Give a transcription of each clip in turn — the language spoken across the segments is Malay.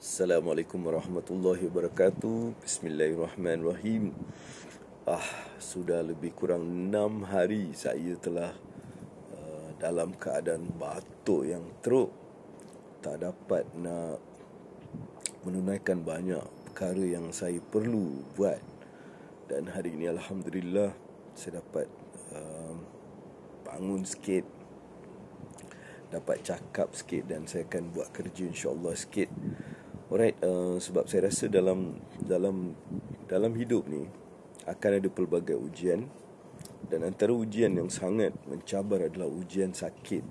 Assalamualaikum warahmatullahi wabarakatuh. Bismillahirrahmanirrahim. Sudah lebih kurang 6 hari saya telah dalam keadaan batuk yang teruk. Tak dapat nak menunaikan banyak perkara yang saya perlu buat. Dan hari ini Alhamdulillah saya dapat bangun sikit, dapat cakap sikit, dan saya akan buat kerja insya-Allah sikit. Alright, sebab saya rasa dalam hidup ni akan ada pelbagai ujian, dan antara ujian yang sangat mencabar adalah ujian sakit.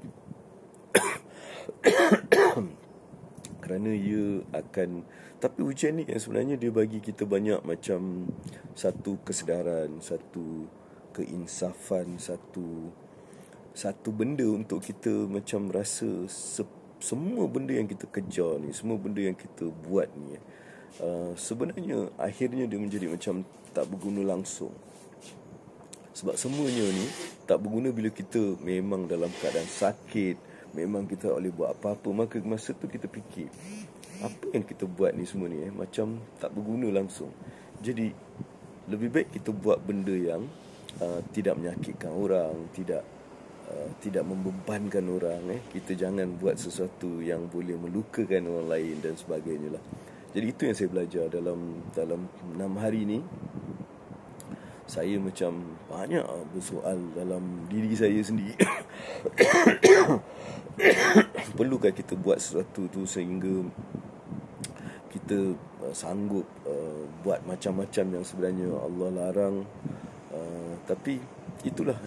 Kerana tapi ujian ni kan sebenarnya dia bagi kita banyak macam satu kesedaran, satu keinsafan, satu benda untuk kita macam rasa semua benda yang kita kejar ni, semua benda yang kita buat ni, sebenarnya akhirnya dia menjadi macam tak berguna langsung. Sebab semuanya ni tak berguna bila kita memang dalam keadaan sakit, memang kita tak boleh buat apa-apa. Maka masa tu kita fikir, apa yang kita buat ni semua ni macam tak berguna langsung. Jadi lebih baik kita buat benda yang tidak menyakitkan orang, tidak membebankan orang. Kita jangan buat sesuatu yang boleh melukakan orang lain dan sebagainya lah. Jadi itu yang saya belajar dalam 6 hari ni. Saya macam banyak bersoal dalam diri saya sendiri. Perlukah kita buat sesuatu tu sehingga kita sanggup buat macam-macam yang sebenarnya Allah larang. Tapi itulah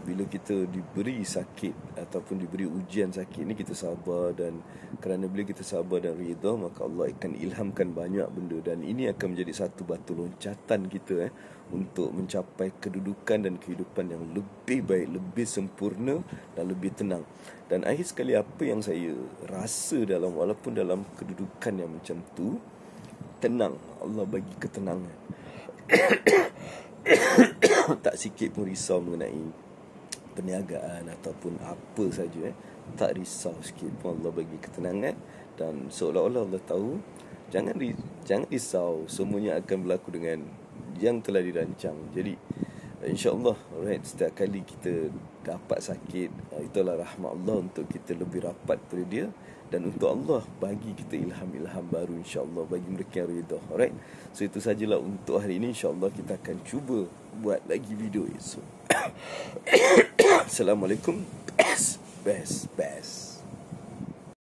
bila kita diberi sakit ataupun diberi ujian sakit ni, kita sabar. Dan kerana bila kita sabar dan redha, maka Allah akan ilhamkan banyak benda. Dan ini akan menjadi satu batu loncatan kita untuk mencapai kedudukan dan kehidupan yang lebih baik, lebih sempurna dan lebih tenang. Dan akhir sekali, apa yang saya rasa walaupun dalam kedudukan yang macam tu, tenang, Allah bagi ketenangan. Tak sikit pun risau mengenai perniagaan ataupun apa saja. Tak risau sikit pun, Allah bagi ketenangan. Dan seolah-olah Allah tahu, jangan risau, semuanya akan berlaku dengan yang telah dirancang. Jadi insya-Allah, alright, setiap kali kita dapat sakit, itulah rahmat Allah untuk kita lebih rapat pada dia. Dan untuk Allah bagi kita ilham-ilham baru, insya-Allah, bagi mereka yang redha. Alright, so itu sajalah untuk hari ini. InsyaAllah kita akan cuba buat lagi video esok. Assalamualaikum. Best.